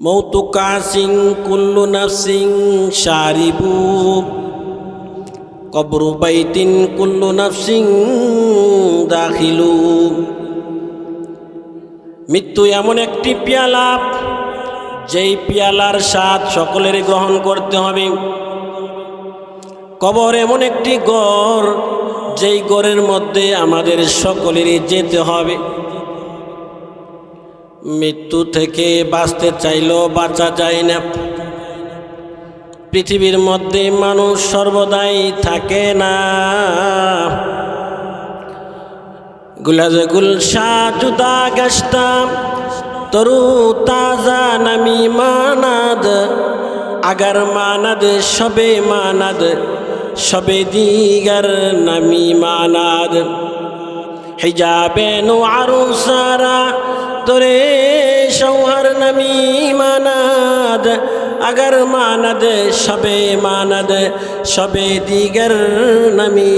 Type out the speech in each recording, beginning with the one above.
মৌতু কাসিং কুল্লু নাফসিং শারিবু কবরু বাইতিন কুল্লু নাফসিং দাখিলু। মৃত্যু এমন একটি পেয়ালা, যেই পেয়ালার স্বাদ সকলের গ্রহণ করতে হবে। কবর এমন একটি ঘর, যেই ঘরের মধ্যে আমাদের সকলেরই যেতে হবে। মৃত্যু থেকে বাঁচতে চাইলেও বাঁচা যায় না। পৃথিবীর মধ্যে মানুষ সর্বদাই থাকে না। গুলাজে গুলশা জুদা গেস্তাম তরু তাজা নামি মানাদ আগার মানাদ সবে মানাদ সবে দিগার নামি মানাদ হিজাবে নো আরু সারা তোরে সৌহার নামি মানাদ আগার মানাদ সবে মানাদ সবে দিগার নামি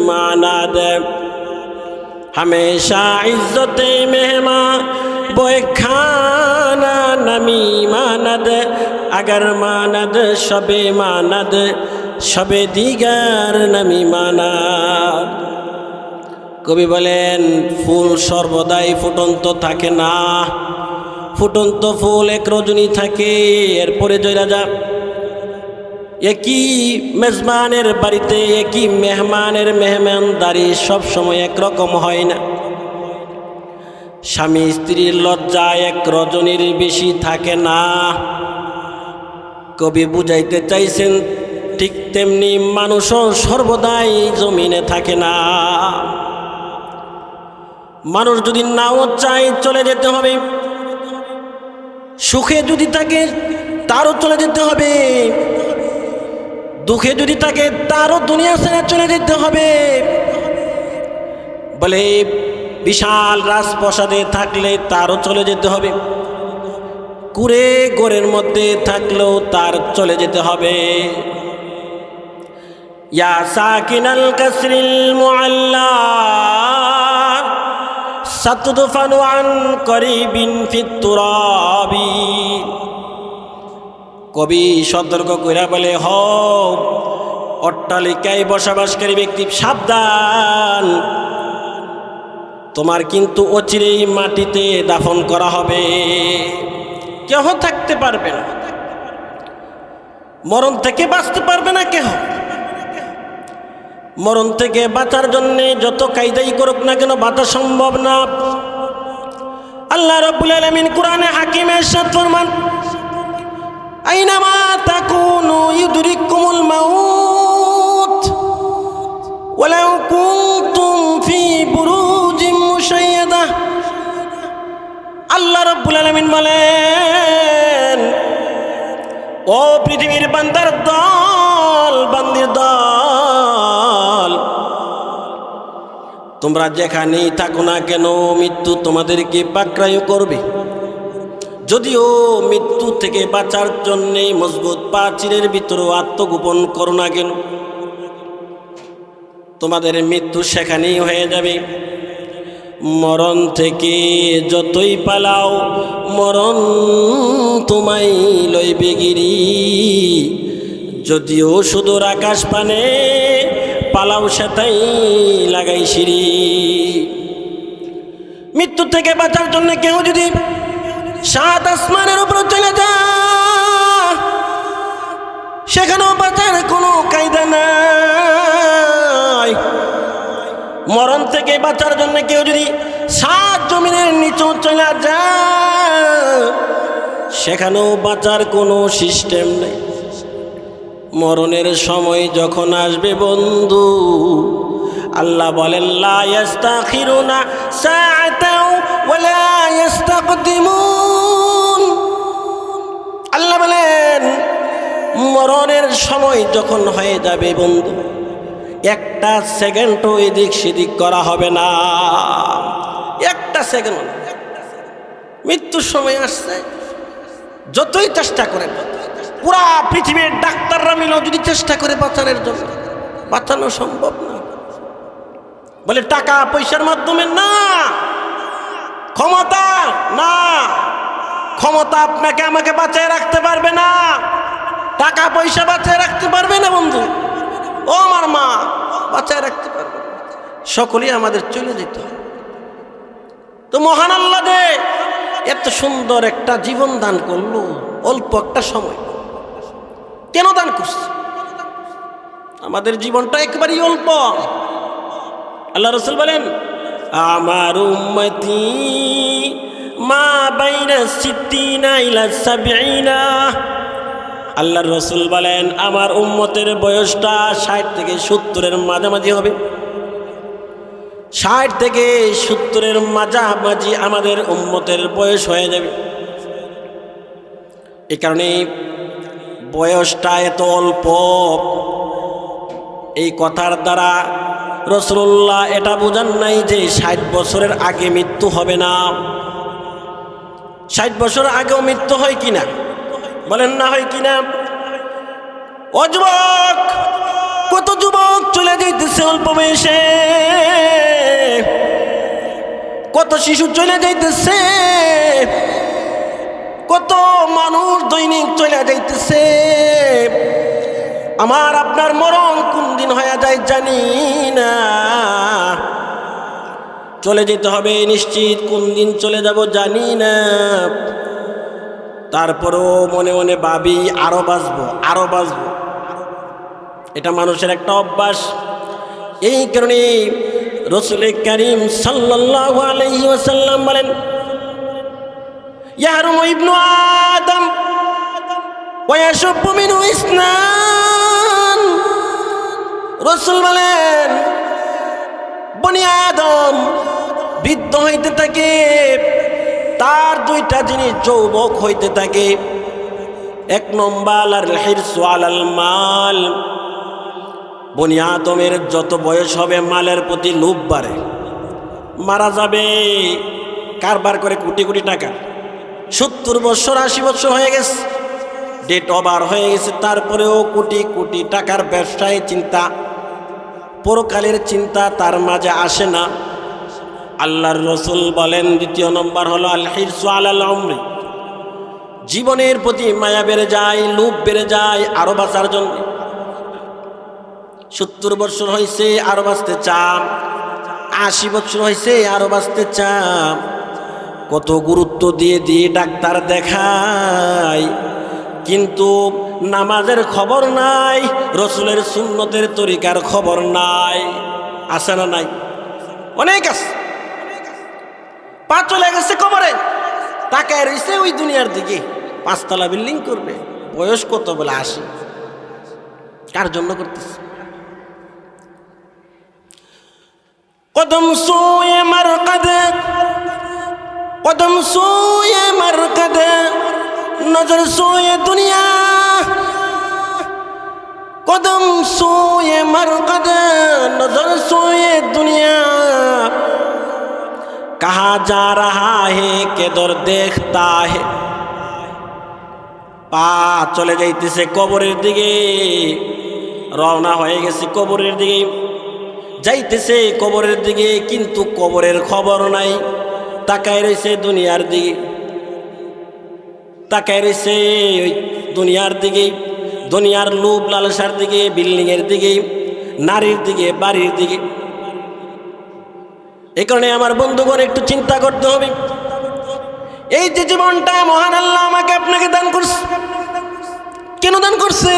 মানাদ। हमेशा इज्जते मेहमा बोए खाना नमी मानद अगर मानद शबे मानद शबे दिगर नमी मानद। कवि बोलें फूल सर्वदाई फुटন্ত থাকে না। ফুটন্ত ফুল এক রজনী থাকে, এরপরে জয়রা যা। একই মেজবানের বাড়িতে একই মেহমানের মেহমানদারি সব সময় একরকম হয় না। স্বামী স্ত্রীর লজ্জা এক রজনীর বেশি থাকে না। কবি বুঝাইতে চাইছেন ঠিক তেমনি মানুষও সর্বদাই জমিনে থাকে না। মানুষ যদি নাও চায় চলে যেতে হবে, সুখে যদি থাকে তারও চলে যেতে হবে, দুঃখে যদি থাকে তারও দুনিয়া ছেড়ে চলে যেতে হবে। বলে বিশাল রাজপ্রাসাদে থাকলে তারও চলে যেতে হবে, কুড়ে গোরের মধ্যে থাকলেও তার চলে যেতে হবে। ইয়া সাকিনাল কাসরিল মুআল্লা সাতদফানু আন করিবিন ফিত তুরাবি। কবি সতর্ক কইরা বলে, হ অট্টালিকায় বসবাসকারী ব্যক্তি সাবধান, তোমার কিন্তু অচিরেই মাটিতে দাফন করা হবে, কেহ থাকতে পারবে না, মরণ থেকে বাঁচতে পারবে না কেহ। মরণ থেকে বাঁচার জন্যে যত কায়দাই করুক না কেন বাঁচা সম্ভব না। আল্লাহ রাব্বুল আলামিন কোরআনে হাকিমে ইরশাদ ফরমান, আইনামা তাকুনু ইউদরিকুমুল মাউত ওয়ালাউ কুনতুম ফি বুরুজিম মুশাইয়াদা। আল্লাহ রাব্বুল আলামিন বলেন, ও পৃথিবীর বান্দার দল, বান্দির দল, তোমরা যেখানেই থাকো না কেন মৃত্যু তোমাদেরকে পাকড়াও করবে। যদিও মৃত্যু থেকে বাঁচার জন্যে মজবুত প্রাচীরের ভিতরেও আত্মগোপন করো না কেন, তোমাদের মৃত্যু সেখানেই হয়ে যাবে। মরণ থেকে যতই পালাও মরণ তোমায় লইবে গিরি। যদিও সুদূর আকাশ পানে পালাও সেটাই লাগাই সিঁড়ি। মৃত্যু থেকে বাঁচার জন্য কেউ যদি সাত আসমানের উপর চলে যায়, সেখানেও বাঁচার কোনো কায়দা নাই। মরণ থেকে বাঁচার জন্য কেউ যদি সাত জমিনের নিচেও চলে যায়, সেখানেও বাঁচার কোনো সিস্টেম নেই। মরণের সময় যখন আসবে বন্ধু, আল্লাহ বলেন, লা ইস্তাখিরুনা সাআতাও ওয়ালা ইস্তাকদিমুন। আল্লাহ বলেন, মরণের সময় যখন হয়ে যাবে বন্ধু, একটা সেকেন্ডও এদিক সেদিক করা হবে না। একটা সেকেন্ড মৃত্যুর সময় আসছে, যতই চেষ্টা করে, পুরা পৃথিবীর ডাক্তাররা মিলেও যদি চেষ্টা করে বাঁচানোর জন্য, বাঁচানো সম্ভব না। বলে টাকা পয়সার মাধ্যমে না, ক্ষমতা না, ক্ষমতা আপনাকে আমাকে বাঁচিয়ে রাখতে পারবে না, টাকা পয়সা বাঁচিয়ে রাখতে পারবে না বন্ধু। ও আমার মা বাঁচিয়ে রাখতে পারবে না, সকলেই আমাদের চলে যেতে হবে। তো মহান আল্লাহ যে এত সুন্দর একটা জীবন দান করলো অল্প একটা সময়, কেন দান করছে? আমাদের জীবনটা একেবারেই অল্প। আল্লাহ রাসূল বলেন, আমার উম্মতি মা বাইনা সিদ্দিনা ইলা সাবঈনা। আল্লাহর রাসূল বলেন, আমার উম্মতের বয়সটা 60 থেকে 70-এর মাঝামাঝি হবে। 60 থেকে 70-এর মাঝামাঝি আমাদের উম্মতের বয়স হয়ে যাবে। এই কারণে বয়সটা এত অল্প, এই কথার দ্বারা রাসূলুল্লাহ এটা বোঝান নাই যে 60 বছরের আগে মৃত্যু হবে না। 60 বছর আগেও মৃত্যু হয় কিনা বলেন, না হয় কিনা? ও যুবক, কত যুবক চলে যাইতেছে অল্প বয়সে, কত শিশু চলে যাইতেছে, কত মানুষ দৈনিক চলে যাইতেছে। আমার আপনার মরণ কোন দিন হয়ে যায় জানি না, চলে যেতে হবে নিশ্চিত, কোন দিন চলে যাব জানি না। তারপরেও মনে মনে ভাবি আরো বাঁচবো, আরো বাঁচবো। এটা মানুষের একটা অভ্যাস। এই কারণে রাসূল কারীম সাল্লাল্লাহু আলাইহি ওয়াসাল্লাম বলেন, ইয়াহরুমু ইবনু আদম ওয়া ইয়াশুব্বু মিনহু ইসনান। রাসূল বলেন, বনি আদম বৃদ্ধ হইতে থাকে, তার দুইটা জিনিস যৌবক হইতে থাকে। 1 নম্বর আল হিরসু আলাল মাল। বনি আদমের যত বয়স হবে মালের প্রতি লোভ বাড়ে। মারা যাবে, কারবার করে কোটি কোটি টাকা, 70 বছর 80 বছর হয়ে গেছে, ডেট ওভার হয়ে গেছে, তারপরেও কোটি কোটি টাকার ব্যবসায় চিন্তা, পরকালের চিন্তা তার মাঝে আসে না। আল্লাহর রাসূল বলেন, 2 নম্বর হলো আল হিরসু আলাল উমরি। জীবনের প্রতি মায়া বেড়ে যায়, লোভ বেড়ে যায় আরো বাঁচার জন্য। 70 বছর হয়েছে আরো বাঁচতে চাম, 80 বছর হয়েছে আরো বাঁচতে চাম। কত গুরুত্ব দিয়ে দিয়ে ডাক্তার দেখায়, কিন্তু নামাজের খবর নাই, রাসূলের সুন্নতের তরিকার খবর নাই। আছে না নাই? অনেক আছে। পা চলে গেছে কবরে, তাকায় রয়েছে ওই দুনিয়ার দিকে, 5 তলা বিল্ডিং করবে, বয়স কত বলে 80। কার জন্য করতেছে? কদম সোয়ে মারকাদে, কদম সোয়ে মারকাদে, নজর সোয়ে দুনিয়া। কদম সোয়ে মারকাদে, নজর সোয়ে দুনিয়া। कहाँ जा रहा है किधर देखता है। পা চলে যাইতেছে কবরের দিকে, রওনা হয়ে গেছে কবরের দিকে, যাইতেছে কবরের দিকে, কিন্তু কবরের খবর নাই। তাকায় রয়েছে দুনিয়ার দিকে, তাকায় রয়েছে ওই দুনিয়ার দিকে, দুনিয়ার লোভ লালসার দিকে, বিল্ডিংয়ের দিকে, নারীর দিকে, বাড়ির দিকে। এই কারণে আমার বন্ধুগণ একটু চিন্তা করতে হবে। এই যে জীবনটা মহান আল্লাহ আমাকে আপনাকে দান করছে, কেন দান করছে?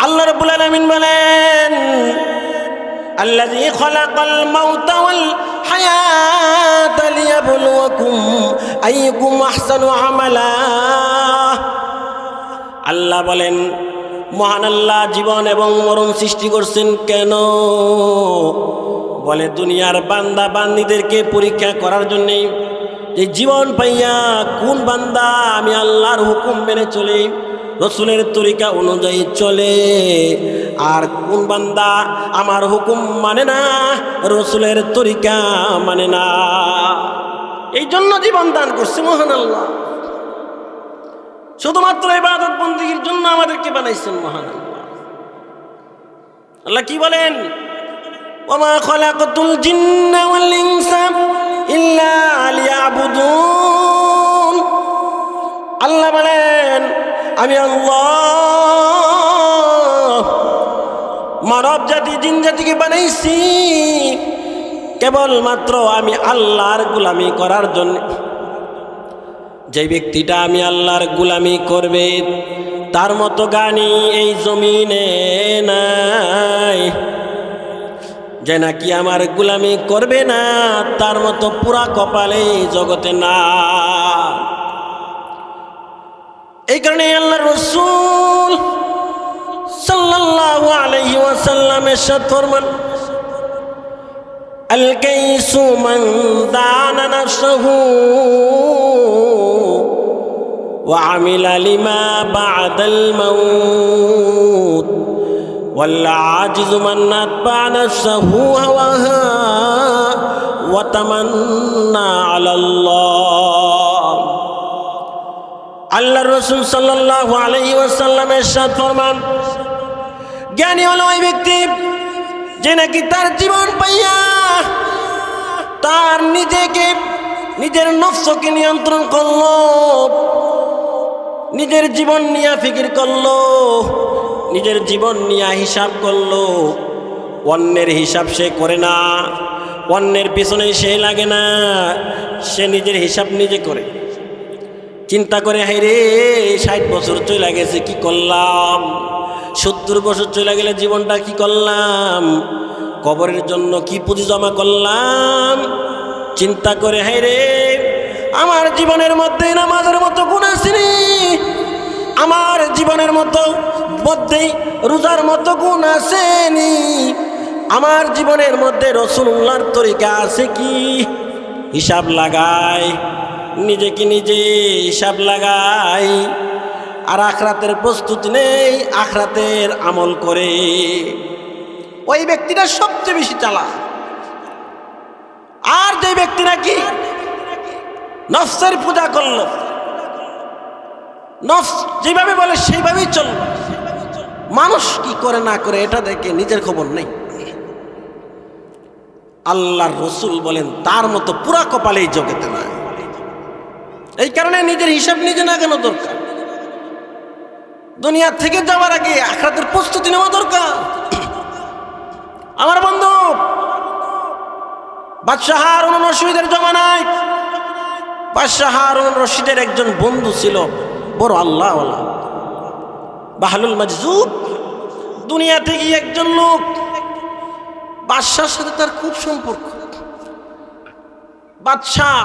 আল্লাহ রাব্বুল আলামিন বলেন, আল্লাযী খালাকাল মাউতা ওয়াল হায়াতা লিয়াবলুয়াকুম আইয়ুকুম আহসানু আমালা। আল্লাহ বলেন, মহান আল্লাহ জীবন এবং মরণ সৃষ্টি করছেন কেন? বলে দুনিয়ার বান্দা বান্দীদেরকে পরীক্ষা করার জন্যে। যে জীবন পাইয়া কোন বান্দা আমি আল্লাহর হুকুম মেনে চলে, রাসূলের তরিকা অনুযায়ী চলে, আর কোন বান্দা আমার হুকুম মানে না, রাসূলের তরিকা মানে না। এই জন্য জীবন দান করছে মহান আল্লাহ। শুধুমাত্র ইবাদত বন্দেগীর জন্য আমাদেরকে বানাইছেন মহান আল্লাহ। আল্লাহ কি বলেন? ওমা খালাকাতুল জিন্না ওয়াল ইনসা ইল্লা লিয়াবুদুন। আল্লাহ বলেন আমি আল্লাহ মানব জাতি জিন জাতিকে বানাইছি কেবলমাত্র আমি আল্লাহর গোলামি করার জন্য। যে ব্যক্তিটা আমি আল্লাহর গোলামি করবে তার মতো জ্ঞানী এই জমিনে নাই। যে নাকি আমার গোলামি করবে না তার মতো পুরা কপালে জগতে না। এই কারণে আল্লাহর রাসূল সাল্লাল্লাহু আলাইহি ওয়াসাল্লাম ইরশাদ ফরমান আল কাইসু মান দানা নাফসাহু ওয়া আমিলা লিমা বা'দাল মাউত ওয়াল আজিজু মান নাতবা নাফসাহু হাওয়াহা ওয়া তামান্না আলাল্লাহ। আল্লাহর রাসূল সাল্লাল্লাহু আলাইহি ওয়াসাল্লাম ইরশাদ ফরমান জ্ঞানী হলো ওই ব্যক্তি যে নাকি তার জীবন পাইয়া তার নিজেকে নিজের নফসকে নিয়ন্ত্রণ করলো, নিজের জীবন নিয়ে ফিকির করলো, নিজের জীবন নিয়ে হিসাব করলো। অন্যের হিসাব সে করে না, অন্যের পিছনে সে লাগে না, সে নিজের হিসাব নিজে করে। চিন্তা করে হাই রে 60 বছর চলে গেছে কি করলাম, 70 বছর চলে গেলে জীবনটা কি করলাম, কবরের জন্য কি পুঁজি জমা করলাম। চিন্তা করে হাই রে আমার জীবনের মধ্যে নামাজের মতো গুণ আসেনি, আমার জীবনের মধ্যেই রোজার মতো গুণ আসেনি, আমার জীবনের মধ্যে রাসূলুল্লাহর তরিকা আছে কি। হিসাব লাগায়, নিজেকে নিজে হিসাব লাগাই, আর আখরাতের প্রস্তুতি নেই, আখরাতের আমল করে। ওই ব্যক্তিটা সবচেয়ে বেশি চালাক। আর যে ব্যক্তি নাকি নফসের পূজা করলো, নফস যেভাবে বলে সেইভাবেই চলল, মানুষ কি করে না করে এটা দেখে নিজের খবর নেই, আল্লাহর রাসূল বলেন তার মতো পুরা কপালেই জগতে নাই। এই কারণে নিজের হিসাব নিজে না কেন দরকার, দুনিয়া থেকে যাওয়ার আগে আখিরাতের প্রস্তুতি নেওয়া দরকার। আমার বন্ধু বাদশাহ হারুন রশিদের জমানায় বাদশাহ হারুন রশিদের একজন বন্ধু ছিল, বড় আল্লাহওয়ালা, বাহলুল মাজজুব। দুনিয়া থেকে একজন লোক, বাদশার সাথে তার খুব সম্পর্ক, বাদশাহ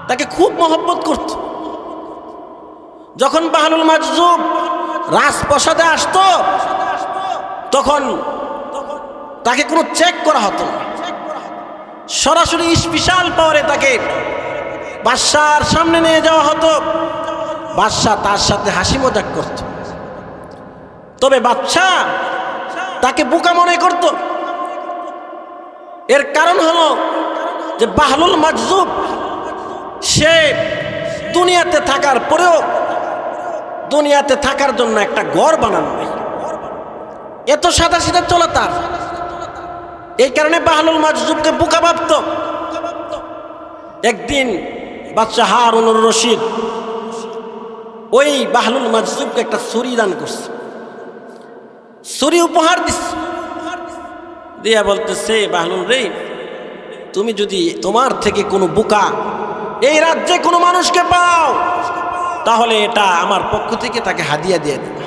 তাকে খুব মহব্বত করত। যখন বাহলুল মাজজুব রাজপ্রাসাদে আসতো তখন তাকে কোনো চেক করা হতো না, সরাসরি স্পেশাল পাওয়ারে তাকে বাদশার সামনে নিয়ে যাওয়া হতো। বাদশাহ তার সাথে হাসি মজাক করত, তবে বাদশাহ তাকে বোকা মনে করত। এর কারণ হলো যে বাহলুল মাজজুব সে দুনিয়াতে থাকার পরেও দুনিয়াতে থাকার জন্য একটা ঘর বানানো নেই, এত সাদা সিধা চলা তার। এই কারণে বাহলুল মাজজুবকে বোকা ভাবত। একদিন বাদশাহ হারুনুর রশিদ ওই বাহলুল মাজজুবকে একটা ছুরি দান করছে, ছুরি উপহার দিচ্ছে, দিয়া বলতেছে বাহলুল রে, তুমি যদি তোমার থেকে কোনো বোকা এই রাজ্যে কোনো মানুষকে পাও তাহলে এটা আমার পক্ষ থেকে তাকে হাদিয়া দিয়ে দেবে।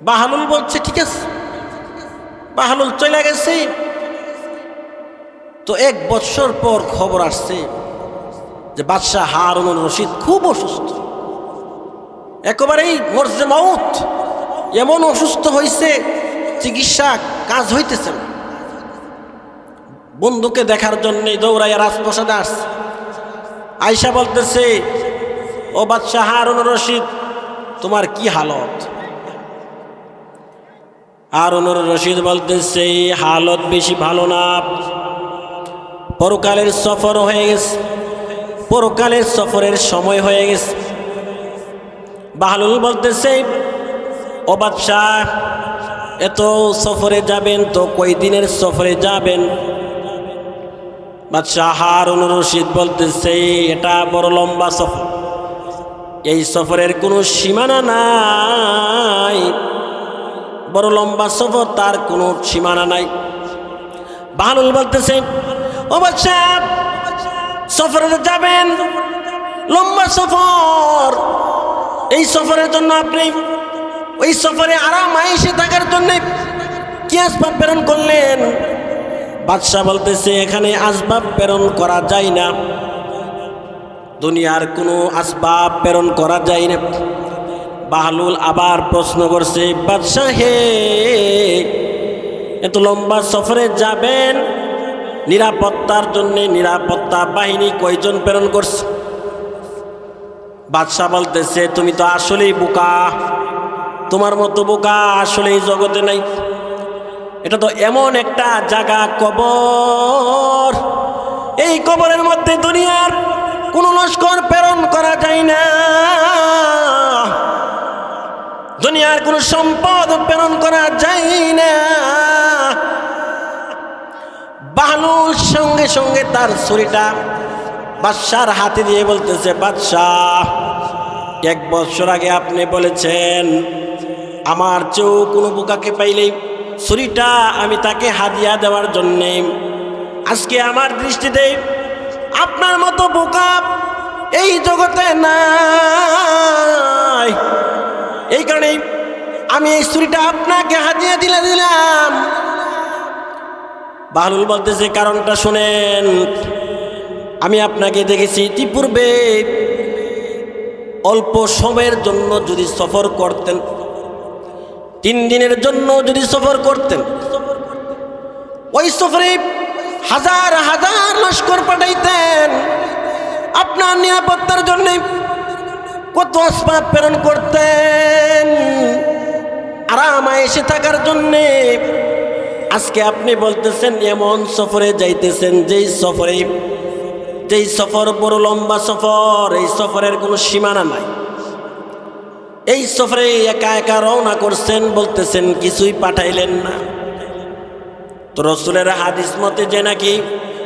বাহলুল বলছে ঠিক আছে। বাহলুল চলে গেছে। তো 1 বছর পর খবর আসছে যে বাদশাহ হারুনুর রশিদ খুব অসুস্থ, একেবারেই মরজে মাউত, এমন অসুস্থ হয়েছে চিকিৎসা কাজ হইতেছে না। বন্ধুকে দেখার জন্য দৌড়াইয়া রাজপ্রাসাদে আসছে, আয়সা বলতেছে ও বাদশাহ হারুনুর রশিদ তোমার কি হালত। হারুনুর রশিদ বলতেছে হালত বেশি ভালো না, পরকালের সফর হয়ে গেছে, পরকালের সফরের সময় হয়ে গেছে। বাহলুল বলতেছে ও বাদশাহ এত সফরে যাবেন তো কয় দিনের সফরে যাবেন। বাদশাহ হারুনুর রশিদ বলতেছে এটা বড় লম্বা সফর, এই সফরের কোনো সীমানা নাই, বড় লম্বা সফর, তার কোনো সীমানা নাই। বাহলুল বলতেছে, ও বাদশা, সফরে যাবেন, লম্বা সফর, এই সফরের জন্য আপনি ওই সফরে আরাম আয়েশে থাকার জন্য কি আসবাব প্রেরণ করলেন? বাদশা বলতেছে, এখানে আসবাব প্রেরণ করা যায় না, দুনিয়ার কোনো আসবাব প্রেরণ করা যায় না। বাহলুল আবার প্রশ্ন করছে, বাদশা হে, এত লম্বা সফরে যাবেন, নিরাপত্তার জন্য নিরাপত্তা বাহিনী কয়জন প্রেরণ করছে? বাদশা বলতেছে, তুমি তো আসলেই বোকা, তোমার মতো বোকা আসলে এই জগতে নাই। এটা তো এমন একটা জায়গা, কবর, এই কবরের মধ্যে দুনিয়ার কোনো লস্কর প্রেরণ করা যায় না, দুনিয়ার কোনো সম্পদ প্রেরণ করা যায় না। বাহলুল সঙ্গে সঙ্গে তার ছুরিটা বাদশার হাতে দিয়ে বলতেছে, বাদশাহ, 1 বছর আগে আপনি বলেছেন আমার চেয়েও কোনো বোকাকে পাইলেই ছুরিটা আমি তাকে হাদিয়া দেওয়ার জন্যে। আজকে আমার দৃষ্টিতে আপনার মতো বোকা এই জগতে নাই, এই কারণে আমি এই ছুরিটা আপনাকে হাদিয়া দিলাম। বাহলুল বলতেছে, কারণটা শুনেন, আমি আপনাকে দেখেছি ইতিপূর্বে অল্প সময়ের জন্য যদি সফর করতেন, 3 দিনের জন্য যদি সফর করতেন, ওই সফরে হাজার হাজার লস্কর পাঠাইতেন, আপনার নিরাপত্তার জন্য কত আসবাব প্রেরণ করতেন আরাম আয়েশে থাকার জন্যে। আজকে আপনি বলতেছেন এমন সফরে যাইতেছেন যেই সফর বড় লম্বা সফর, এই সফরের কোনো সীমানা নাই, এই সফরে একা একা রওনা করছেন, বলতেছেন কিছুই পাঠাইলেন না। তো রসুলের হাদিস মতে যে নাকি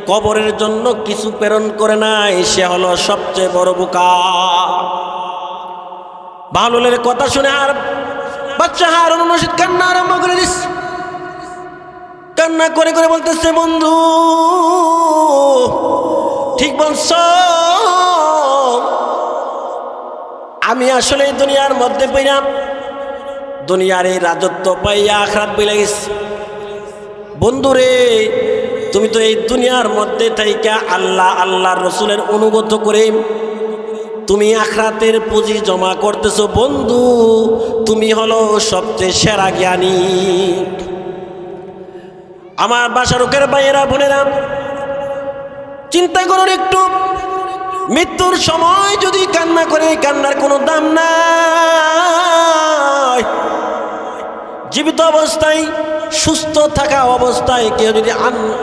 কবরের জন্য কিছু প্রেরণ করে নাই, সে হলো সবচেয়ে বড় বোকা। বাহলুলের কথা শুনে আর বাচ্চা হারুন রশিদ কান্না আরম্ভ করে দিস, কান্না করে করে বলতেছে, বন্ধু ঠিক বলছ, আমি আসলে দুনিয়ার মধ্যে পাইলাম, দুনিয়ার এই রাজত্ব পাইয়া আখরাত বইলা গেছি। বন্ধুরে, তুমি তো এই দুনিয়ার মধ্যে থাইকা আল্লাহর রসুলের অনুগত করে তুমি আখরাতের পুঁজি জমা করতেছো। বন্ধু, তুমি হলো সবচেয়ে সেরা জ্ঞানী। আমার বাসারুকের ভাইয়েরা বোনেরা, চিন্তা করুন একটু, মৃত্যুর সময় যদি কান্না করে, কান্নার কোনো দাম নাই। জীবিত অবস্থায়, সুস্থ থাকা অবস্থায় কেউ যদি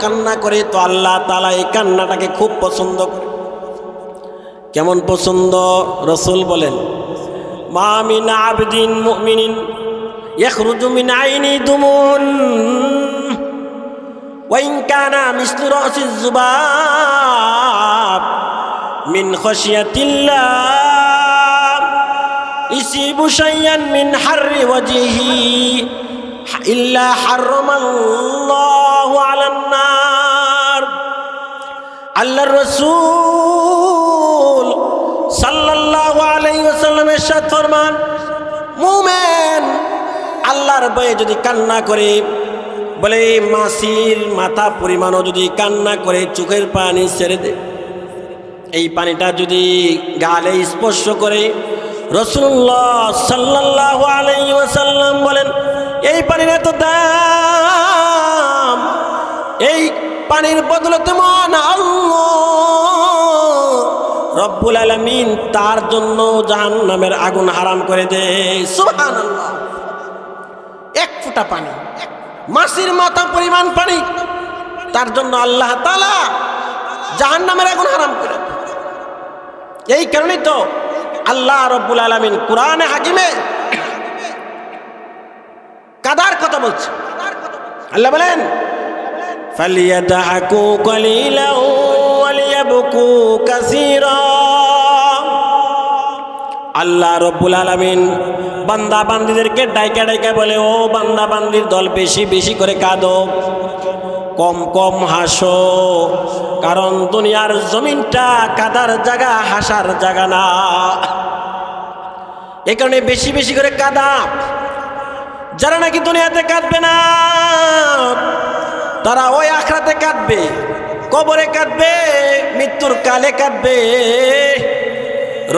কান্না করে, তো আল্লাহ তাআলা এই কান্নাটাকে খুব পছন্দ করে। কেমন পছন্দ? রসুল বলেন, মা মিন আবদিন মুমিনিন ইয়াখরুজু মিন আইনি দুমুন ওয়া ইন কানা মিসলু রাসিজ যুবাব মিন খাশিয়াতিল্লাহ ইসিবু শাইয়ান মিন হাররি ওয়াজহি ইল্লা হারামাল্লাহু আলান নার। আল্লাহর রাসূল সাল্লাল্লাহু আলাইহি ওয়াসাল্লাম ইরশাদ ফরমান, মুমিন আল্লাহর ভয়ে যদি কান্না করে, বলে মাছির মাথা পরিমাণও যদি কান্না করে, চোখের পানি ছেড়ে দে, এই পানিটা যদি গালে স্পর্শ করে, রাসূলুল্লাহ সাল্লাল্লাহু আলাইহি ওয়াসাল্লাম বলেন, এই পানির এত দাম, এই পানির বদলতে মান আল্লাহ রব্বুল আলামিন তার জন্য জাহান্নামের আগুন হারাম করে দেয়। সুবহানাল্লাহ। 1 ফোঁটা পানি, মাছির মাথা পরিমাণ পানি, তার জন্য আল্লাহ তাআলা জাহান্নামের আগুন হারাম করে। এই কারণেই তো আল্লাহ রব্বুল আলামিন কুরআনে হাকিমে কাদার কথা বলছে। আল্লাহ বলেন, ফালিয়াদহাকু কালিলাও ওয়ালিয়াবকু কাসীরা। আল্লাহ রব্বুল আলামিন বান্দা বান্দীদেরকে ডাইকা ডাইকা বলে, ও বান্দা বান্দির দল, বেশি বেশি করে কাঁদো, কম কম হাসো, কারণ দুনিয়ার জমিনটা কাদার জায়গা, হাসার জায়গা না। এই কারণে বেশি বেশি করে কাঁদা। যারা নাকি দুনিয়াতে কাঁদবে না, তারা ওই আখরাতে কাঁদবে, কবরে কাঁদবে, মৃত্যুর কালে কাঁদবে।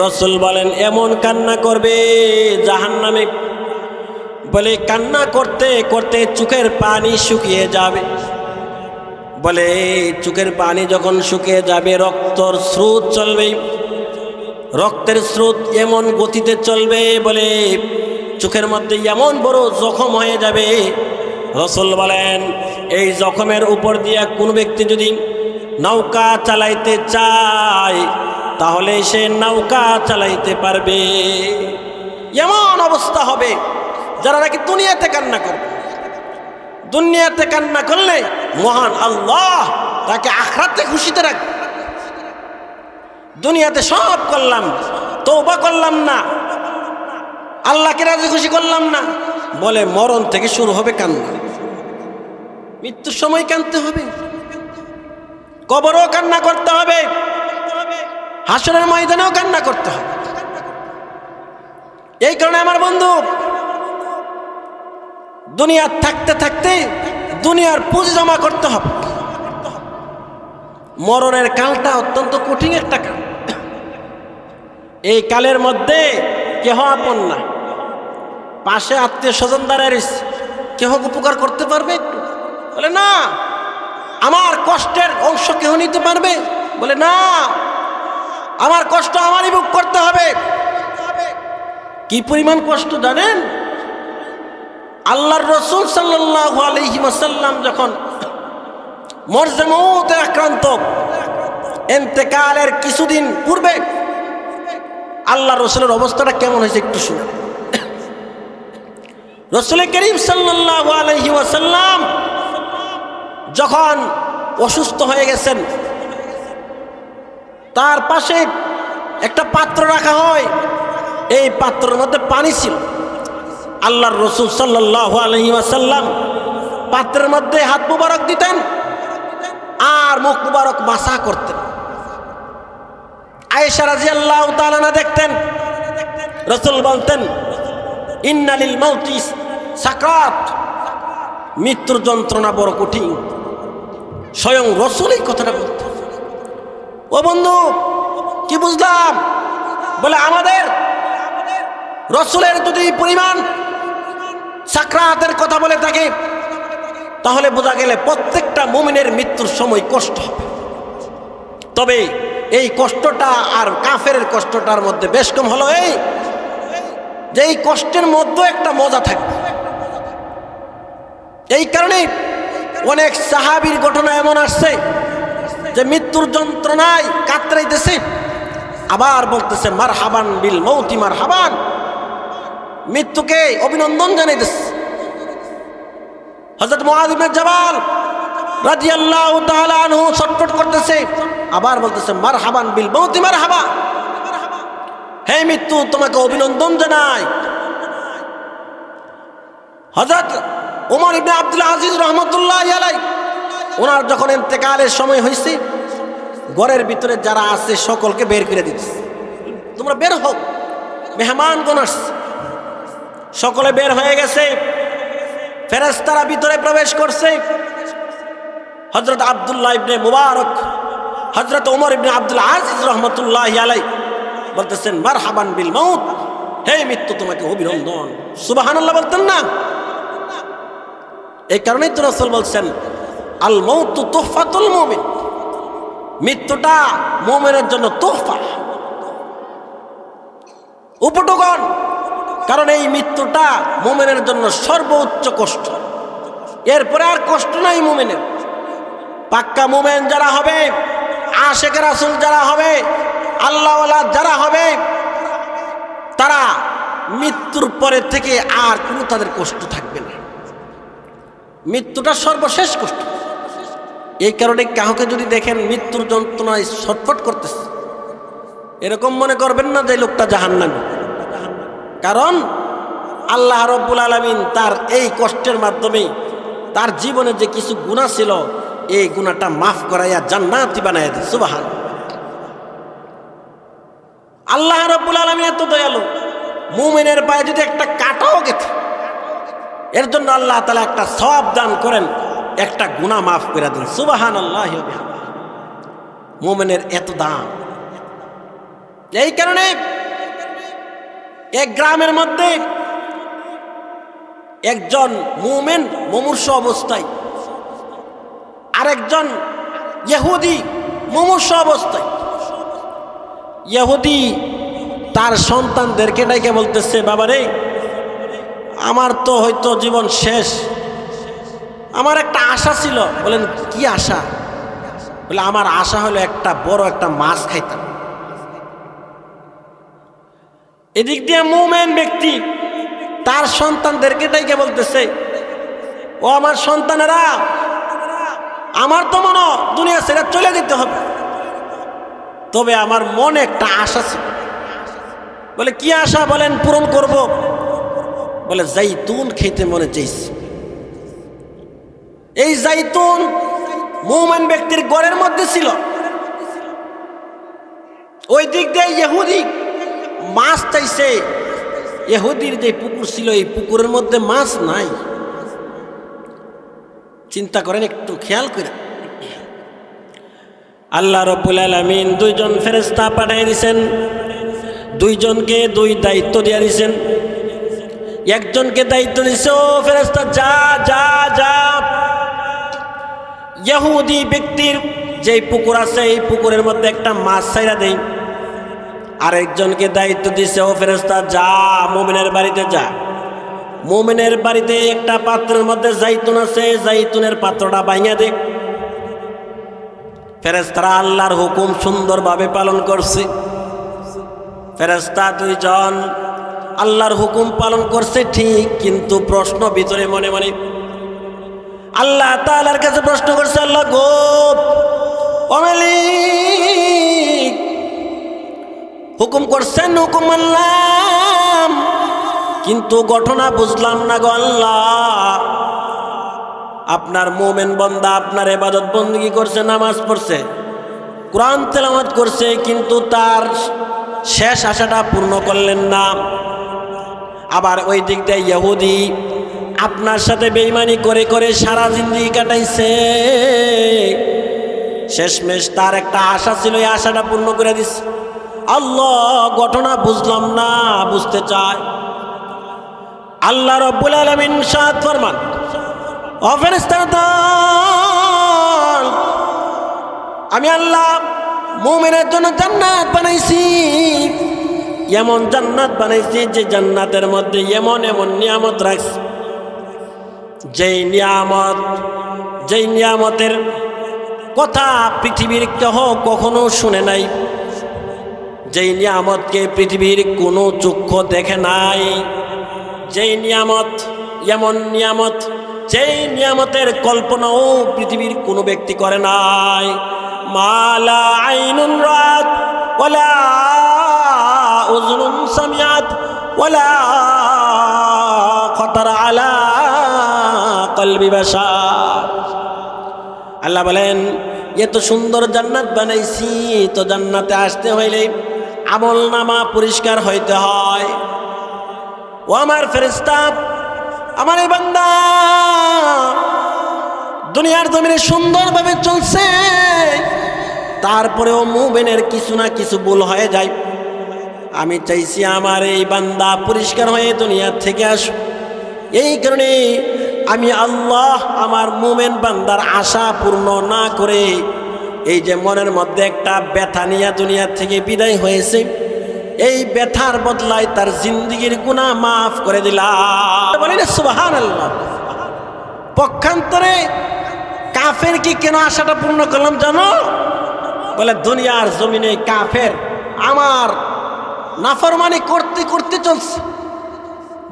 রাসূল বলেন এমন কান্না করবে জাহান্নামে, বলে কান্না করতে করতে চোখের পানি শুকিয়ে যাবে। বলে চোখের পানি যখন শুকিয়ে যাবে, রক্তর স্রোত চলবে, রক্তের স্রোত এমন গতিতে চলবে, বলে চোখের মধ্যে এমন বড় জখম হয়ে যাবে। রাসূল বলেন এই জখমের উপর দিয়ে কোনো ব্যক্তি যদি নৌকা চালাইতে চায়, তাহলে সে নৌকা চালাইতে পারবে। এমন অবস্থা হবে যারা নাকি দুনিয়াতে কান্না করবে। দুনিয়াতে কান্না করলে মহান আল্লাহ তাকে আখিরাতে খুশিতে রাখবে। দুনিয়াতে সব করলাম, তওবা করলাম না, আল্লাহকে রাজি খুশি করলাম না, বলে মরণ থেকে শুরু হবে কান্না। মৃত্যুর সময় কাঁদতে হবে, কবরও কান্না করতে হবে, হাসরের ময়দানেও কান্না করতে হবে। এই কারণে আমার বন্ধু, দুনিয়া থাকতে থাকতে দুনিয়ার পুঁজি জমা করতে হবে। মরণের কালটা অত্যন্ত কঠিন একটা কাল। এই কালের মধ্যে কেহ আপন না, পাশে আত্মীয় স্বজন দাঁড়ায়, কেহ উপকার করতে পারবে একটু? বলে না। আমার কষ্টের অংশ কেহ নিতে পারবে? বলে না। আমার কষ্ট আমারই ভোগ করতে হবে। কি পরিমাণ কষ্ট জানেন? আল্লাহর রাসূল সাল্লাল্লাহু আলাইহি ওয়াসাল্লাম যখন মরজে মউতে আক্রান্ত, ইন্তেকালের কিছুদিন পূর্বে আল্লাহর রাসূলের অবস্থাটা কেমন হয়েছে একটু শুনুন। রাসূল করিম সাল্লাল্লাহু আলাইহি ওয়াসাল্লাম যখন অসুস্থ হয়ে গেছেন, তার পাশে একটা পাত্র রাখা হয়, এই পাত্রের মধ্যে পানি ছিল। আল্লাহর রাসূল সাল্লাল্লাহু আলাইহি ওয়াসাল্লাম পাত্রের মধ্যে হাত মুবারক দিতেন আর মুখ মুবারক মাসা করতেন। আয়েশা রাদিয়াল্লাহু তাআলা না দেখতেন, রাসূল বলতেন ইন্না লিল মাউতি সাকরাত, মৃত্যুর যন্ত্রণা বড় কঠিন। স্বয়ং রাসূল এই কথাটা বলতেন। ও বন্ধু, কি বুঝলাম? বলে আমাদের রাসূলের যদি পরিমাণ সাকরাতের কথা বলে থাকে, তাহলে বোঝা গেলে প্রত্যেকটা মুমিনের মৃত্যুর সময় কষ্ট হবে। তবে এই কষ্টটা আর কাফেরের কষ্টটার মধ্যে বেশ কম হলো এই যে এই কষ্টের মধ্যে একটা মজা থাকবে। এই কারণে অনেক সাহাবীর ঘটনা এমন আসছে যে মৃত্যুর যন্ত্রণায় কাতরাইতেছে, আবার বলতেছে মারহাবান বিল মৌতি মারহাবান, মৃত্যুকে অভিনন্দন জানাইতেছে। হযরত মুআয ইবনে জাবাল রাদিয়াল্লাহু তাআলা আনহু ছটফট করতেছে, আবার বলতেছে মারহাবান বিল মৌতি মারহাবা, হে মৃত্যু তোমাকে অভিনন্দন জানাই। হযরত ওমর ইবনে আব্দুল আজিজ রাহমাতুল্লাহি আলাইহি, ওনার যখন ইন্তেকালের সময় হয়েছে, ঘরের ভিতরে যারা আছে সকলকে বের করে দিচ্ছে, তোমরা বের হও, মেহমানগণ আসছে। সকলে বের হয়ে গেছে, ফেরেশতারা ভিতরে প্রবেশ করছে। হযরত আব্দুল্লাহ ইবনে মুবারক, হযরত ওমর ইবনে আব্দুল আজিজ রাহমাতুল্লাহি আলাইহি বলতেছেন মারহাবান বিল মাউত, হে মৃত্যু তোমাকে অভিনন্দন। সুবহানাল্লাহ বলতেন না? এই কারণেই তো রাসূল বলছেন আল মাউতু তুহফাতুল মুমিন, মৃত্যুটা মুমিনের জন্য তোহফা, উপটকন। কারণ এই মৃত্যুটা মুমিনের জন্য সর্বোচ্চ কষ্ট, এরপরে আর কষ্ট নাই মুমিনের। পাক্কা মুমিন যারা হবে, আশিকে রাসূল যারা হবে, আল্লাহওয়ালা যারা হবে, তারা মৃত্যুর পরে থেকে আর কোনো তাদের কষ্ট থাকবে না। মৃত্যুটা সর্বশেষ কষ্ট। এই কারণে কাউকে যদি দেখেন মৃত্যুর যন্ত্রণায় ছটফট করতেছে, এরকম মনে করবেন না যে লোকটা জাহান্নামী। কারণ আল্লাহ রব্বুল আলামিন তার এই কষ্টের মাধ্যমে তার জীবনে যে কিছু গুনাহ ছিল এই গুনাহটা মাফ করাইয়া জান্নাতি বানাইয়া দেয়। সুবহান। আল্লাহ রব্বুল আলামিন এত দয়ালু, মুমিনের পায়ে যদি একটা কাঁটাও গেছে এর জন্য আল্লাহ তাআলা একটা সওয়াব দান করেন, একটা গুনাহ মাফ করে দেন। সুবহানাল্লাহি ওয়া বিহামদিহি। মুমিনের এত দাম। এই কারণে এক গ্রামের মধ্যে একজন মুমিন মুমূর্ষ অবস্থায়, আরেকজন ইহুদি মুমূর্ষ অবস্থায়। ইহুদি তার সন্তানদেরকে ডেকে বলতেছে, বাবারে আমার তো হয়তো জীবন শেষ, আমার একটা আশা ছিল। বলেন কি আশা? বলে আমার আশা হলো একটা বড় একটা মাছ খাইতাম। এদিক দিয়ে মুমিন ব্যক্তি তার সন্তানদেরকে ডেকে বলতেছে, ও আমার সন্তানেরা, আমার তো মনে দুনিয়া ছেড়ে চলে যেতে হবে, তবে আমার মনে একটা আশা ছিল। বলে কি আশা? বলেন পূরণ করব। বলে জাইতুন খেতে মনে চাইছে। এই জাইতুন মুমিন ব্যক্তির ঘরের মধ্যে ছিল। ওই দিক দিয়ে ইহুদি মাছ চাইছে। ইহুদির যে পুকুর ছিল এই পুকুরের মধ্যে মাছ নাই। চিন্তা করেন, একটু খেয়াল করে। আল্লাহ রাব্বুল আলামিন দুইজন ফেরেশতা পাঠিয়ে দিয়েছেন, দুইজনকে দুই দায়িত্ব দিয়ে দিয়েছেন। একজনকে দায়িত্ব দিয়েছে, ও ফেরেশতা যা যা যা ইহুদি ব্যক্তির যে পুকুর আছে এই পুকুরের মধ্যে একটা মাছ ছাইরা দেই। আরেকজনকে দায়িত্ব দিয়েছে, ও ফেরেশতা যা মুমিনের বাড়িতে যা, মুমিনের বাড়িতে একটা পাত্রের মধ্যে জাইতুন আছে, জাইতুনের পাত্রটা ভাঙিয়ে দে। ফেরেশতারা আল্লাহর হুকুম সুন্দরভাবে পালন করছে। ফেরেশতা দুইজন আল্লাহর হুকুম পালন করছে ঠিক, কিন্তু প্রশ্ন ভিতরে মনে মনে। আল্লাহ তাআলার কাছে প্রশ্ন করছে, আল্লাহ গো ও মালিক, হুকুম করছেন, হুকুম মানলাম, কিন্তু ঘটনা বুঝলাম না গো আল্লাহ। আপনার মুমিন বান্দা আপনার ইবাদত বندگی করছে, নামাজ পড়ছে, কোরআন তেলাওয়াত করছে, কিন্তু তার শেষ আশাটা পূর্ণ করলেন না। আবার ওই দিক দিয়ে ইহুদি আপনার সাথে বেঈমানি করে করে সারা জিন্দেগি কাটাইছে, শেষমেশ তার একটা আশা ছিল, এই আশাটা পূর্ণ করে দিচ্ছে। আল্লাহ ঘটনা বুঝলাম না, বুঝতে চায়। আল্লাহ রাব্বুল আলামিন সাদ ফরমান, ও ফেরেশতার দল, আমি আল্লাহ মুমিনের জন্য জান্নাত বানাইছি। এমন জান্নাত বানাইছি যে জান্নাতের মধ্যে এমন এমন নিয়ামত রাখছি, যেই নিয়ামতের কথা পৃথিবীর কেহ কখনো শুনে নাই, যেই নিয়ামতকে পৃথিবীর কোনো চক্ষু দেখে নাই, যেই নিয়ামত, এমন নিয়ামত যেই নিয়ামতের কল্পনাও পৃথিবীর কোনো ব্যক্তি করে নাই। মালা আইনুন রাত ওয়ালা উযুনুন সামিআত ওয়ালা খাতারা আলা কলবি বাশার। আল্লাহ বলেন, এত সুন্দর জান্নাত বানাইছি, তো জান্নাতে আসতে হইলে আমল নামা পরিষ্কার হইতে হয়। ও আমার ফেরেশতা, আমার এই বান্দা দুনিয়ার জমিনে সুন্দরভাবে চলছে, তারপরেও মুমিনের কিছু না কিছু ভুল হয়ে যায়। আমি চাইছি আমার এই বান্দা পরিষ্কার হয়ে দুনিয়া থেকে আসুক। এই কারণে আমি আল্লাহ আমার মুমিন বান্দার আশা পূর্ণ না করে এই যে মনের মধ্যে একটা ব্যথা নিয়ে দুনিয়া থেকে বিদায় হয়েছে, এই ব্যথার বদলায় তার জিন্দেগির গুনাহ মাফ করে দিলাম। বলেন সুবহানাল্লাহ। পক্ষান্তরে কাফের কি কেন আশাটা পূর্ণ করলাম জানো? বলে দুনিয়ার জমিনে কাফের আমার নাফরমানি করতে করতে চলছে,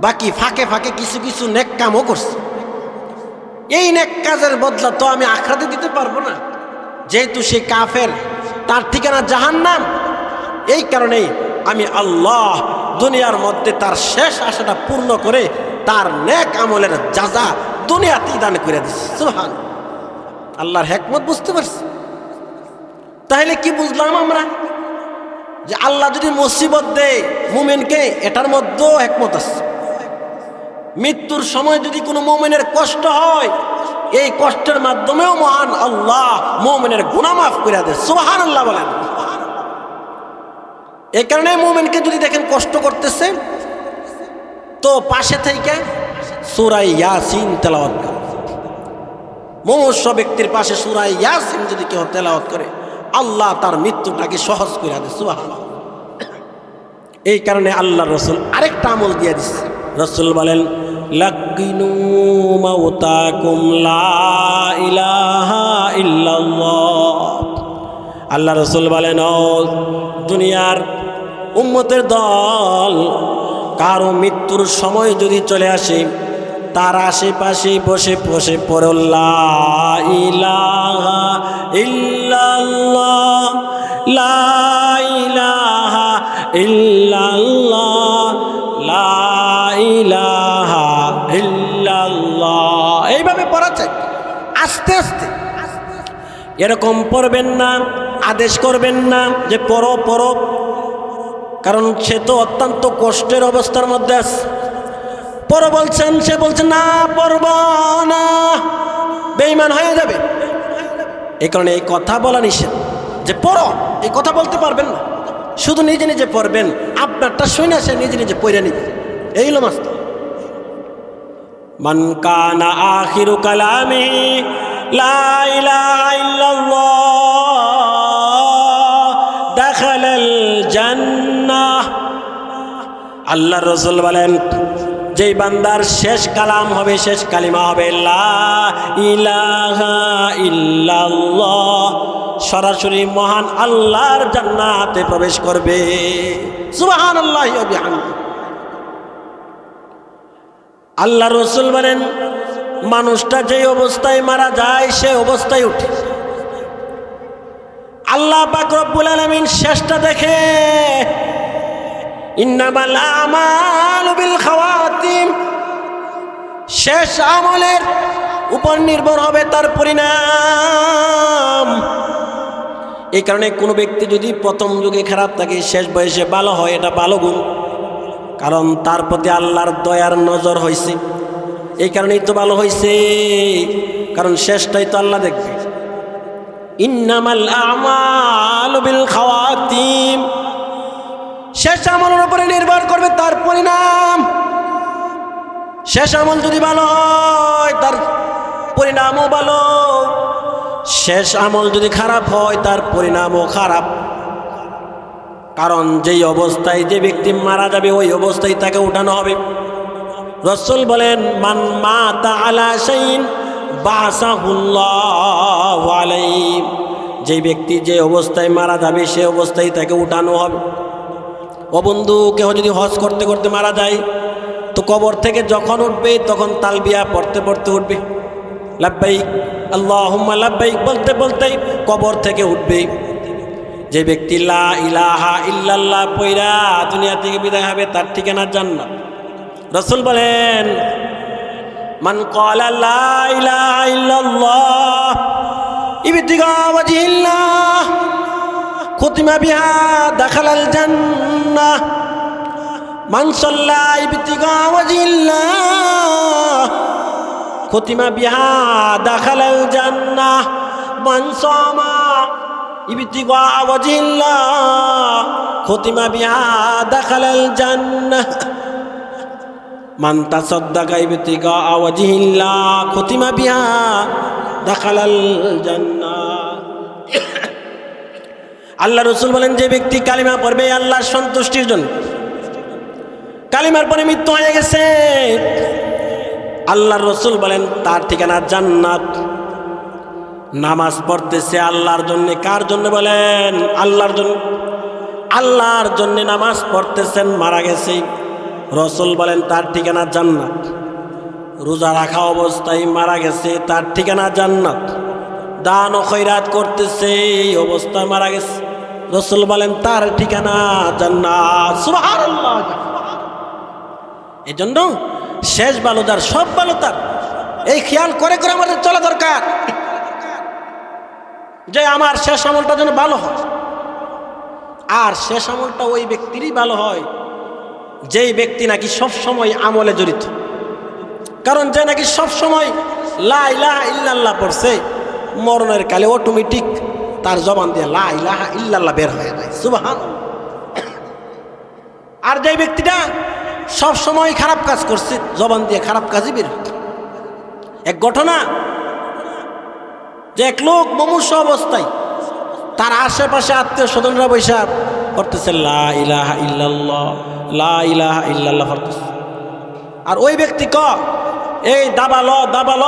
বাকি ফাঁকে ফাঁকে কিছু কিছু নেক কামও করছে। এই নেক কাজের বদলা তো আমি আখিরাতে দিতে পারবো না, যেহেতু সে কাফের, তার ঠিকানা জাহান্নাম। এই কারণেই আমি আল্লাহ দুনিয়ার মধ্যে তার শেষ আশাটা পূর্ণ করে তার নেক আমলের যাজা দুনিয়াতেই দান করে দিচ্ছে। সুবহান, আল্লাহর হিকমত বুঝতে পারছি। তাহলে কি বুঝলাম আমরা? যে আল্লাহ যদি মুসিবত দেয় মুমিনকে, এটার মধ্যেও হিকমত আছে। মৃত্যুর সময় যদি কোনো মুমিনের কষ্ট হয়, এই কষ্টের মাধ্যমেও মহান আল্লাহ মুমিনের গুনাহ মাফ করে দেয়। সুবহানাল্লাহ বলেন। এই কারণে মুমিনকে যদি দেখেন কষ্ট করতেছে, তো পাশে থেকে সূরা ইয়াসিন তেলাওয়াত করে। মুমূর্ষ ব্যক্তির পাশে সূরা ইয়াসিন যদি কেউ তেলাওয়াত করে, আল্লাহ তার মৃত্যুটাকে সহজ করে দেয়। সুবহানাল্লাহ। এই কারণে আল্লাহ রসুল আরেকটা আমল দিয়ে দিচ্ছে। রসুল বলেন, লাকিনু মাউতাকুম লা ইলাহা ইল্লাল্লাহ। আল্লাহ রসুল বলেন, ও দুনিয়ার উম্মতের দল, কারো মৃত্যুর সময় যদি চলে আসে, তার আশেপাশে বসে বসে পড়ো লা ইলাহা ইল্লাল্লাহ, লা ইলাহা ইল্লাল্লাহ, লা ইলাহা ইল্লাল্লাহ। এইভাবে পড়া চাই আস্তে আস্তে। এরকম পড়বেন না, আদেশ করবেন না যে পড়ো পড়ো, কারণ সে তো অত্যন্ত কষ্টের অবস্থার মধ্যে আছে। পড়ো বলছেন, সে বলছে না পড়ব না, বেঈমান হয়ে যাবে। এই কারণে এই কথা বলা নিষেধ যে পড়ো, এই কথা বলতে পারবেন না। শুধু নিজে নিজে পড়বেন, আপনারটা শুনে সে নিজে নিজে পড়ে নিবে। এই হলো মাস্টার। মান কানা আখিরু কালামিহি লা ইলাহা ইল্লাল্লাহ দাখালাল জান্নাহ। আল্লাহর রাসূল বলেন, যেই বান্দার শেষ কালাম হবে, শেষ কালিমা হবে লা ইলাহা ইল্লাল্লাহ, সরাসরি মহান আল্লাহর জান্নাতে প্রবেশ করবে। সুবহানাল্লাহি ওয়া বিহামদিহি। আল্লাহর রাসূল বলেন, মানুষটা যেই অবস্থায় মারা যায় সে অবস্থায় উঠে। আল্লাহ পাক রব্বুল আলামিন শেষটা দেখে। ইন্নামাল আমালু বিল খাওয়াতিম, শেষ আমলের উপর নির্ভর হবে তার পরিণাম। এই কারণে কোনো ব্যক্তি যদি প্রথম যুগে খারাপ থাকে, শেষ বয়সে ভালো হয়, এটা ভালো গুণ, কারণ তার প্রতি আল্লাহর দয়ার নজর হয়েছে। এই কারণেই তো ভালো হয়েছে, কারণ শেষটাই তো আল্লাহ দেখবে। ইন্নামাল আমালু বিল খাওয়াতিম, শেষ আমলের উপরে নির্ভর করবে তার পরিণাম। শেষ আমল যদি ভালো হয় তার পরিণামও ভালো, শেষ আমল যদি খারাপ হয় তার পরিণামও খারাপ। কারণ যেই অবস্থায় যে ব্যক্তি মারা যাবে ওই অবস্থায় তাকে উঠানো হবে। রাসূল বলেন, মান মাতা আলা শাইইন বাসাহুল্লাহু আলাইহি, যে ব্যক্তি যে অবস্থায় মারা যাবে সে অবস্থায় তাকে উঠানো হবে। ও বন্ধু, কেউ যদি হজ করতে করতে মারা যায়, তো কবর থেকে যখন উঠবে তখন তালবিয়া পড়তে পড়তে উঠবে, লাব্বাইক আল্লাহুম্মা লাব্বাইক বলতে বলতেই কবর থেকে উঠবে। যে ব্যক্তি লা ইলাহা ইল্লাল্লাহ পয়রা দুনিয়া থেকে বিদায় হবে, তার ঠিকানা জান্নাত। রাসূল বলেন, মান ক্বালা লা ইলাহা ইল্লাল্লাহ ইবতিগা ওয়াজহিল্লাহ খুতিমা বিহা দাখালাল জান্নাহ। মান সাল্লা ইবতিগা ওয়াজহিল্লাহ খুতিমা বিহা দাখালাল জান্নাহ। মান সামা ইবতিগা ওয়াজহিল্লাহ খুতিমা বিহা দাখালাল জান্নাহ। মান তাসাদ্দাকা ইবতিগা ওয়াজহিল্লাহ খুতিমা বিহা দাখালাল জান্নাহ। আল্লাহ রাসূল বলেন, যে ব্যক্তি কালিমা পড়বে আল্লাহর সন্তুষ্টির জন্য, কালিমার পরে মৃত্যু হয়ে গেছে, আল্লাহর রাসূল বলেন তার ঠিকানা জান্নাত। নামাজ পড়তেছে আল্লাহর জন্য, কার জন্য বলেন? আল্লাহর জন্য। আল্লাহর জন্য নামাজ পড়তেছেন, মারা গেছে, রাসূল বলেন তার ঠিকানা জান্নাত। রোজা রাখা অবস্থায় মারা গেছে, তার ঠিকানা জান্নাত। দান ও খয়রাত করতেছে, এই অবস্থায় মারা গেছে, রাসূল বলেন তার ঠিকানা জান্নাত। সুবহানাল্লাহ। এই জন্য শেষ ভালো যার, সব ভালো তার, এই খেয়াল করে করে আমাদের চলা দরকার যে আমার শেষ আমলটা যেন ভালো হয়। আর শেষ আমলটা ওই ব্যক্তিরই ভালো হয় যেই ব্যক্তি নাকি সব সময় আমলে জড়িত। কারণ যে নাকি সব সময় লা ইলাহা ইল্লাল্লাহ পড়ছে, মরণের কালে অটোমেটিক তার জবান দিয়ে লা ইলাহা ইল্লাল্লাহ বের হয়ে যায়, সুবহানাল্লাহ। আর যে ব্যক্তিটা সব সময় খারাপ কাজ করছে, জবান দিয়ে খারাপ কাজই বের হয়। এক ঘটনা, যে এক লোক মুমূর্ষু অবস্থায়, তার আশেপাশে আত্মীয় স্বজনরা বৈশা করতেছে লা ইলাহা ইল্লাল্লাহ, লা ইলাহা ইল্লাল্লাহ করতেছে। আর ওই ব্যক্তি এই দাবা ল, দাবা ল,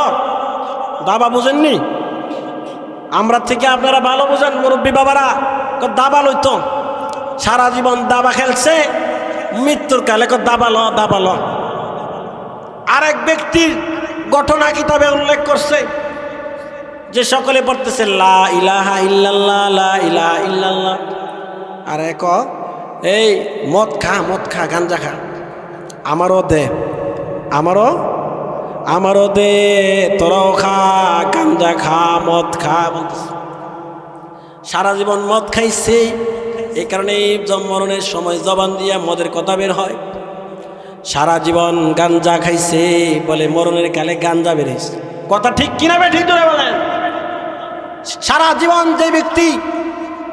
দাবা বুঝেননি? আমরা থেকে আপনারা ভালো বুঝেন মুরব্বী বাবারা, দাবা লইতো, সারা জীবন দাবা খেলছে, মৃত্যুর কালে দাবা ল, দাবা ল। আরেক ব্যক্তির ঘটনা কিতাবে উল্লেখ করছে যে সকলে পড়তেছে লা ইলাহা ইল্লাল্লাহ, লা ইলাহা ইল্লাল্লাহ। আর এক এই মদ খা, মদ খা, গাঞ্জা খা, আমারও দে, আমারও দে, তোরাও খা, গাঞ্জা খা, মদ খা বলতেছে। সারা জীবন মদ খাইছে, এই কারণে মরণের সময় জবান দিয়া মদের কথা বের হয়। সারা জীবন গাঞ্জা খাইছে বলে মরণের কালে গাঞ্জা বেরিয়েছে। কথা ঠিক কিনা বে ঠিক ধরে বলেন? সারা জীবন যে ব্যক্তি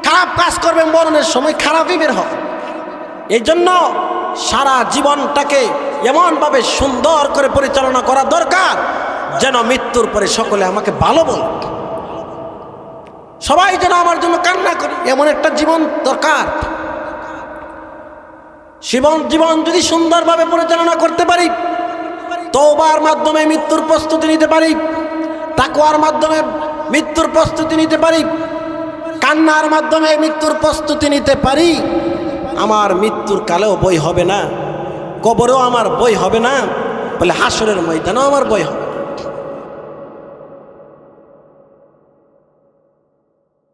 খারাপ কাজ করবে মরণের সময় খারাপই বের হয়। এই জন্য সারা জীবনটাকে এমনভাবে সুন্দর করে পরিচালনা করা দরকার যেন মৃত্যুর পরে সকলে আমাকে ভালো বলে, সবাই যেন আমার জন্য কান্না করে, এমন একটা জীবন দরকার। জীবন যদি সুন্দরভাবে পরিচালনা করতে পারি, তওবার মাধ্যমে মৃত্যুর প্রস্তুতি নিতে পারি, তাকওয়ার মাধ্যমে মৃত্যুর প্রস্তুতি নিতে পারি, কান্নার মাধ্যমে মৃত্যুর প্রস্তুতি নিতে পারি, আমার মৃত্যুর কালেও বই হবে না, কবরেও আমার বই হবে না, বলে হাসরের ময়দানেও আমার বই হবে।